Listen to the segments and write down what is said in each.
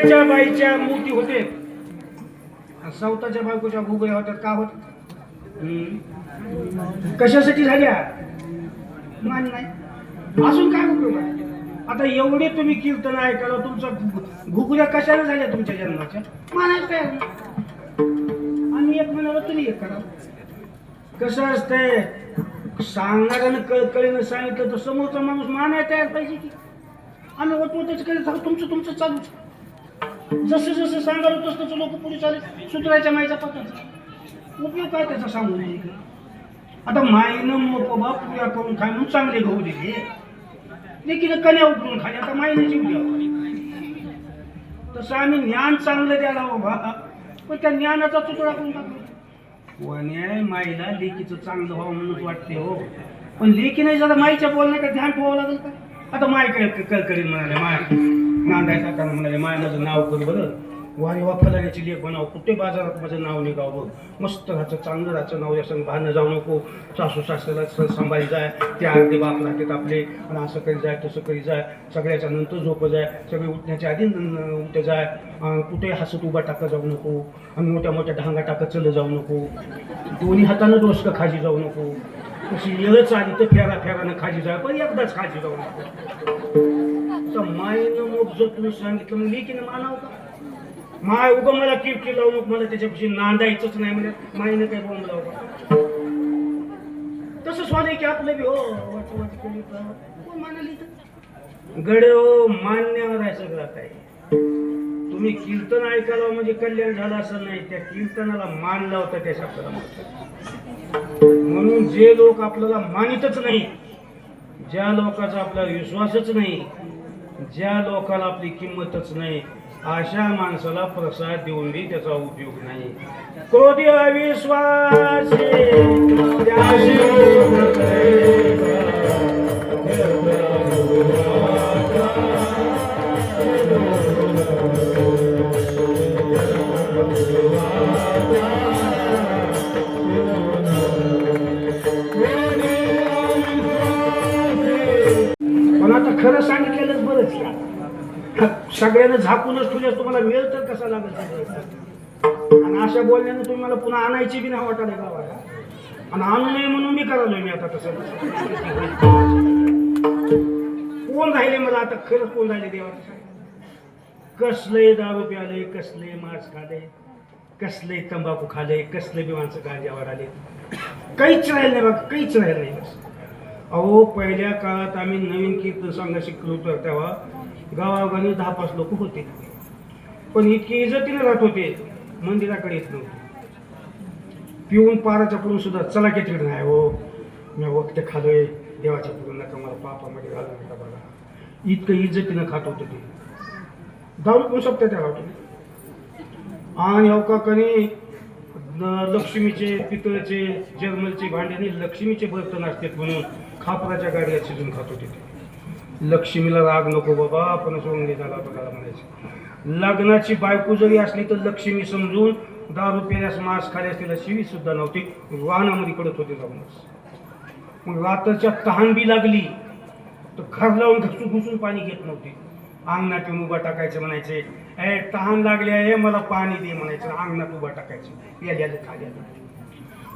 दुसऱ्याच्या बाईच्या मोठी होते आणि स्वतःच्या बायकोच्या घुगऱ्या होत्यात का होत? कशासाठी झाल्या? मान नाही अजून काय उपयोग आहे? आता एवढे तुम्ही कीर्तन ऐकायला तुमच्या घुगऱ्या कशाला झाल्या तुमच्या जन्माच्या? मानायचं काय? आम्ही एक म्हणाला तुम्ही एक करा. कसं असतंय, सांगणाऱ्यानं कळकळीनं सांगितलं तर समोरचा माणूस मानायला तयार पाहिजे की. आम्ही वटवटच करीत आहोत, तुमचं तुमचं चालूच. जसं जसं सांगाल तसं तसं लोक पुढे चालेल. सुधरायच्या माईचा पत्ता उपयोग काय त्याचा सांगू नये. आता माईनं मोपबा पुऱ्या करून खाय म्हणून चांगले गहू दिले, लेकीनं कन्या उकळून खाली. आता माईने जीव द्यावा. तसं आम्ही ज्ञान चांगलं द्यायला बाबा, पण त्या ज्ञानाचा तुकडा करून टाकला. कोण्या माईला लेकीचं चांगलं व्हावं म्हणून वाटते हो, पण लेकीने जरा माईच्या बोलण्याकडे ध्यान ठेवावं लागेल का? आता माय काय कळकळीन म्हणाले, माय नांदायचा काना म्हणाले, माय माझं नाव कर बरं, वारी वा फलाण्याची लेख बनाव, कुठे बाजारात माझं नाव निघावं, मस्त राहायचं, चांगलं राहायचं, नाव या संग भांडणं जाऊ नको, सासू सासऱ्याला सांभाळी जाय, ते अर्धे बाप राहतात आपले, आणि असं करी जाय तसं करी जाय, सगळ्याच्या नंतर झोप जाय, सगळे उठण्याच्या आधी उठे जाय, कुठे हसत उभा टाका जाऊ नको, आणि मोठ्या मोठ्या ढांगा टाकत चल जाऊ नको, दोन्ही हातानं डोसकं खाजी जाऊ नको, कशी येळच आली तर फेरा फेरानं खाजी जाय, पण एकदाच खाजी जाऊ नको. तर माईनं मग जर तुम्ही सांगितलं मग लेकीनं मानावं का? माय उगं मला किरकिर लावू नको, मला त्याच्यापाशी नांदायचंच नाही म्हणजे माईनं काय बोंब लावू का? तसंच वाटलं की आपलं बी हो वाट केली तर मानाली तर गडे हो, मान्यावर आहे सगळं काही. तुम्ही कीर्तन ऐकायला म्हणजे कल्याण झालं असं नाही, त्या कीर्तनाला मान लावता त्या शब्दाला. म्हणून जे लोक आपल्याला मानितच नाही, ज्या लोकांचा आपला विश्वासच नाही, ज्या लोकाला आपली किंमतच नाही, अशा माणसाला प्रसाद देऊन बी त्याचा उपयोग नाही. क्रोधी अविश्वास पण आता खरं सांगितलेलंच बरंच का? सगळ्यांना झाकूनच ठेवल्यास तुम्हाला वेळ तर कसा लागेल? आणि अशा बोलण्यानं तुम्ही मला पुन्हा आणायची बी नाही वाटायला गावाला, आणि आणू नये म्हणून मी करालोय. मी आता तसं कोण राहिले मला आता? खरंच कोण राहिले देवाचं? कसले दारू प्याले, कसले मांस खाले, कसले तंबाखू खाले, कसले बी माणसं गांजावर आले, काहीच राहिलं नाही बघा, काहीच राहिलं नाही. बस अहो, पहिल्या काळात आम्ही नवीन कीर्तन सांगा शिकलो होतो तेव्हा गावागावी 10-5 लोक होते, पण इतकी इज्जतीने राहत होते, मंदिराकडे येत नव्हते. पिऊन पाराच्या पुढून सुद्धा चला की तिकडे नाही हो, मी वक्त खालोय, देवाच्या पुढून नका मला पापामध्ये घालू नका बघा. इतकं इज्जतीनं खात होतं ते. दारू पण शकता त्या गावठी. आणि अवकाकणी लक्ष्मीचे, पितळेचे, जर्मलचे भांडे, लक्ष्मीचे बर्तन असतात म्हणून खापराच्या गाड्या शिजून खात होते ते. लक्ष्मीला राग नको बाबा, आपण सोडून झाला बघायला म्हणायचं. लग्नाची बायको जरी असली तर लक्ष्मी समजून दारू पिण्यास मांस खाल्यास तिला शिवी सुद्धा नव्हती, वाहनामध्ये कडत होते जाऊनच. मग रात्रच्या तहान बी लागली तर घर लावून घुसून पाणी घेत नव्हते, अंगणात येऊन उभा टाकायचं, म्हणायचे ए तहान लागली आहे मला पाणी दे म्हणायचं, अंगणात उभा टाकायचं, यायला खाली.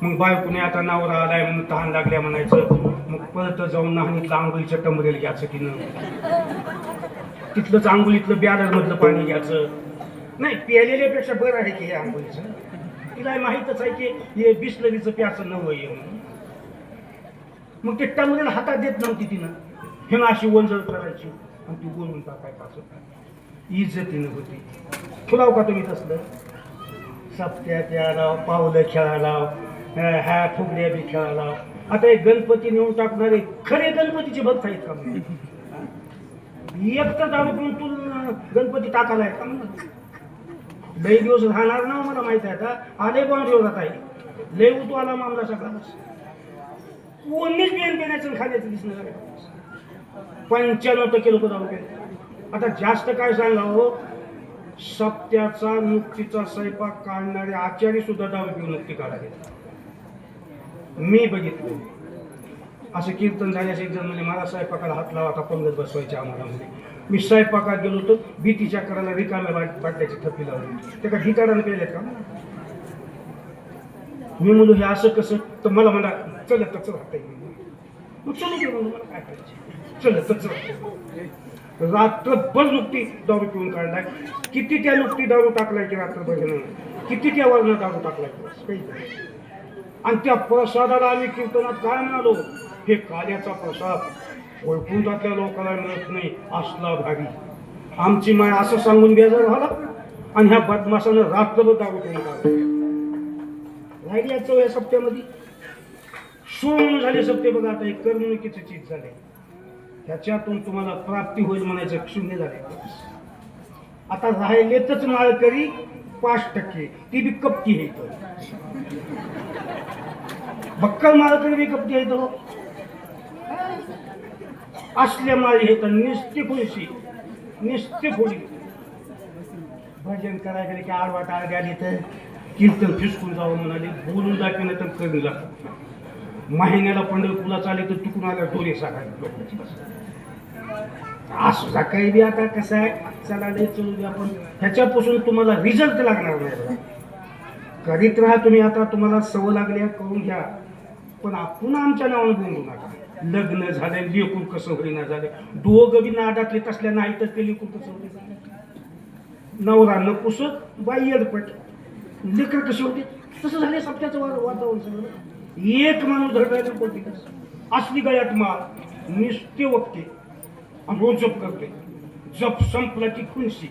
मग बायकोने आता नवरा आलाय म्हणून तहान लागल्या म्हणायचं, मग परत जाऊन नाहणीतलं आंघोळीच्या टंबरेल घ्यायचं तिनं, तिथलंच आंघोळीतलं बॅलर मधलं पाणी घ्यायचं. नाही प्यालेल्यापेक्षा बरं आहे की हे आंघोळीचं, तिला माहीतच आहे की हे बिस्लरीचं प्याचं नवं आहे म्हणून. मग ते टंबरेल हातात देत नव्हती तिनं, हे ना अशी वंजळ करायची आणि ती बोलून टाकायचं, असं इज्जतीनं होती. फुलाव का तुम्ही तसलं? सप्त्यात यायला, पावलं खेळायला, ह्या फुगड्या बी खेळायला. आता एक गणपती नेऊन टाकणारे खरे गणपतीचे भक्त आहेत का? एक तर दारू पिऊन तू गणपती टाकायला आहे का? लई दिवस राहणार ना मला माहित आहे. आता आले पण दिवसात आहे, लय उतू आला मामला सगळा. कोणीच बियाण पिण्याचं खाण्याचं दिसणार. 95% लोक दारू पितात. आता जास्त काय सांगावं, सप्त्याचा नुकतीचा स्वयंपाक काढणारे आचार्य सुद्धा दारू पिऊन नुकती काढायला मी बघितलं. असं कीर्तन झाल्याचे एक जण म्हणजे मला स्वयंपाकाला हात लावा, आता पंगत बसवायचे आम्हाला. म्हणजे मी स्वयंपाकात गेलो तर भीतीच्या करायला रिकाम्या बाटल्याची थप्पी लावली, त्या का ढिटाडानं केल्यात का? मी म्हणलो हे असं कसं, तर मला म्हणा चल तच राहता येईल. मग चलो गेलो, मला काय करायचं, चल तच राहता. रात्रभर नुकती दारू पिऊन काढलाय. किती त्या नुकती दारू टाकलाय की रात्रभर, किती त्या वर्ण दारू टाकलाय काही. आणि त्या प्रसादाला आम्ही कीर्तनात काय म्हणालो, हे काल्याचा प्रसाद वैकुंठातल्या लोकांना मिळत नाही, असला भारी. आमची माय असं सांगून बेजार झाला आणि ह्या बदमाशानं रात्रभर दारू पिऊन काढला. राहिली या चौया सप्त्यामध्ये सोडून झाले सप्ते बघा. आता एक करमणुकीचं चीज झाले, त्याच्यातून तुम्हाला प्राप्ती होईल म्हणायचं शून्य झाले. आता राहिलेतच माळकरी 5%, ती बी कपटी आहे. बक्कल माळकरी बी कपटी आहे. तो असल्या माळी हे तर निस्ती फुलशी निस्ती फुली. भजन करायला गेले की आडवा टाळ आली तर कीर्तन फिसकून जावं म्हणाले, बोलून दाखवलं तर करून जात. महिन्याला पंढरपूरला चाले तर चुकून आल्या डोळे साकायला. असं काही बी आता कसं आहे, चला लय चलू द्या, पण ह्याच्यापासून तुम्हाला रिझल्ट लागणार नाही. करीत राहा तुम्ही. आता तुम्हाला सवय लागल्या करून घ्या, पण आपण आमच्या नावानं बोलू नका. लग्न झाले, लेकून कसं होईना झाले, दोघं बी नादातले तसल्या नाही तर ते लेकून कसं होते. नवरा नकुस बाई येडपट, लेकर कशी होते तसं झाले. सप्त्याचं वातावरण सगळं. एक माणूस धडायला पडते असली गळ्यात माळ निस्ते वक्ते आणि रोज जप करते. जप संपला की खुनशी.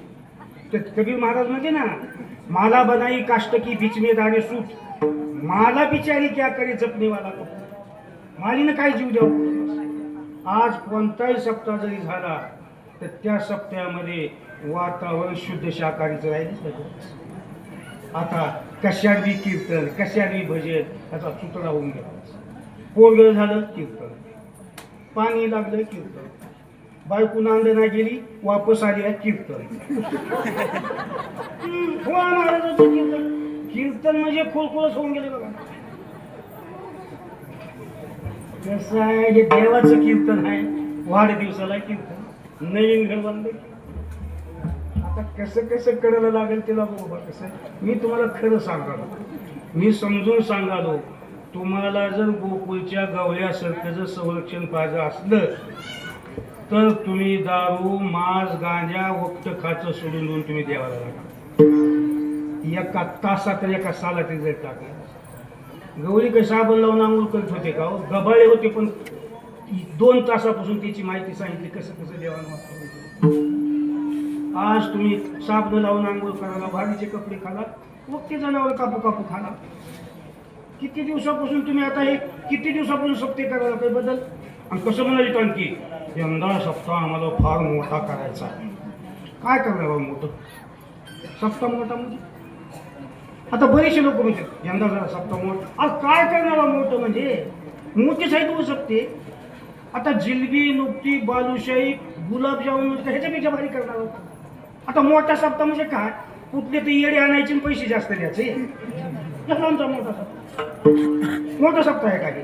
तर कबीर महाराज म्हणजे ना, माला बनाई काष्ट की बीच में दारे सूट, माला बिचारी क्या करे जपने वाला को. मालीनं काय जीव द्यावं. आज कोणताही सप्ताह जरी झाला तर त्या सप्त्यामध्ये वातावरण शुद्ध शाकाहारीचं राहिलंच. आता कशात बी कीर्तन, कशात बी भजन, त्याचा सुतडा होऊन गेला. पोरगं झालं कीर्तन, पाणी लागलं कीर्तन, बायको नांदना गेली वापस आली आहे कीर्तन. कीर्तन कीर्तन म्हणजे खुळखुळच होऊन गेले बघा. कसं आहे, हे देवाचं कीर्तन आहे. वाढदिवसाला कीर्तन, नवीन घर बांधलं. आता कसं कसं करायला लागेल त्याला बघा. कसं मी तुम्हाला खरं सांगालो, मी समजून सांगालो. तुम्हाला जर गोकुळच्या गवळ्यासारखं जर संरक्षण पाहिजे असलं तर तुम्ही दारू, मांस, गांजा, वक्त खाचं सोडून देऊन तुम्ही देवाला लागा. एका तासात एका सालात रिझल्ट टाकला. गवळी काही साबण लावून आंघोळ करत होते का हो? गबाळे होते, पण 2 तासापासून त्याची माहिती सांगितली कसं कसं देवाला वाचतो. आज तुम्ही साबण लावून आंघोळ करायला, भारीचे कपडे खाला, वक्ती जनावर कापू कापू खाला. किती दिवसापासून तुम्ही आता हे किती दिवसापासून सप्ते करायला काही बदल. आणि कसं म्हणाले आणखी यंदा सप्ताह आम्हाला फार मोठा करायचा. काय करणार बा मोठं सप्ताह मोठा म्हणजे? आता बरेचसे लोक म्हणतात यंदा जरा सप्ताह मोठा. आज काय करणार मोठं म्हणजे? मोठेच आहेत होऊ शकते. आता जिलबी, नुकती, बालुशाही, गुलाबजामुन म्हणजे ह्याच्यापेक्षा भारी करणार होता. आता मोठा सप्ताह म्हणजे काय? कुठले ते येडे आणायचे आणि पैसे जास्त द्यायचे. आमचा मोठा सप्ताह, मोठा सप्ताह आहे काय?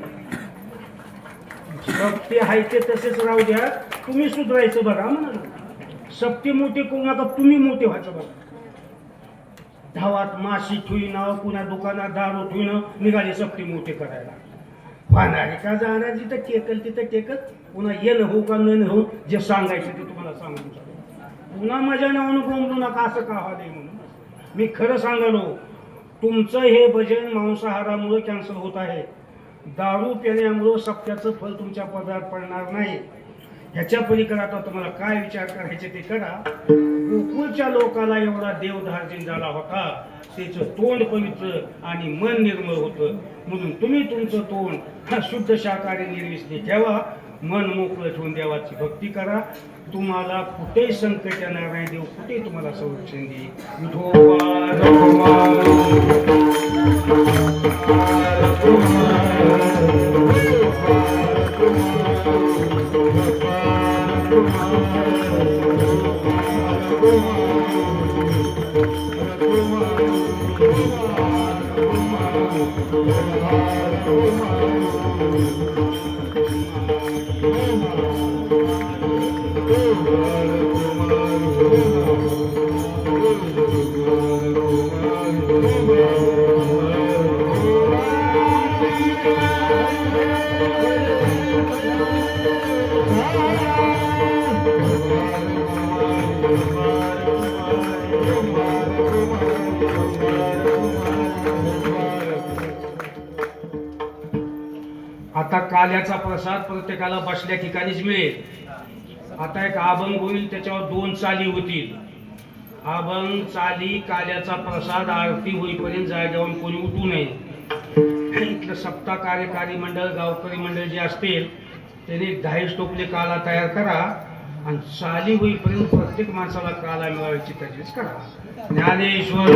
सप्ते आहे ते तसेच राहू द्या, तुम्ही सुधारायचं बघा म्हणाल. सप्ते मोठे करू नका, तुम्ही मोठे व्हायचं बघा. धावात माशी ठुईनाव, पुन्हा दुकानात दारू ठुईनं निघाले सप्ते मोठे करायला. वाहणारे का जाणार जिथं टेकल तिथं टेकल. पुन्हा येणं होऊ का न होऊ, जे सांगायचं ते तुम्हाला सांगून चालू. पुन्हा माझ्या नावानं बोंबलू नका असं का व्हालंय म्हणून. मी खरं सांगालो, तुमचं हे भजन मांसाहारामुळे कॅन्सल होत आहे. दारू पिण्यामुळं सप्त्याचं फल तुमच्या पदरात पडणार नाही. ह्याच्या पलीकडे आता तुम्हाला काय विचार करायचे ते करा. गोकुळच्या लोकाला एवढा देवधार्जिन झाला होता, त्याचं तोंड पवित्र आणि मन निर्मळ होतं. म्हणून तुम्ही तुमचं तोंड शुद्ध शाकाहारी निर्विसले ठेवा. मन मोकळं ठेवून देवाची भक्ती करा. तुम्हाला कुठेही संकट येणार नाही. देव कुठेही तुम्हाला संरक्षण देईल. विठोबा आता काल्याचा प्रसाद प्रत्येकाला बसल्या ठिकाणीच मिळेल. आता एक अभंग होईल, त्याच्यावर 2 चाली होतील. अभंग, चाली, काल्याचा प्रसाद, आरती होईपर्यंत जागेवरून कोणी उठू नये. इथलं सप्ताह कार्यकारी मंडळ, गावकरी मंडळ जे असतील त्यांनी 10 टोपले काला तयार करा आणि चाली होईपर्यंत प्रत्येक माणसाला काला मिळवायची तजवीज करा. ज्ञानेश्वर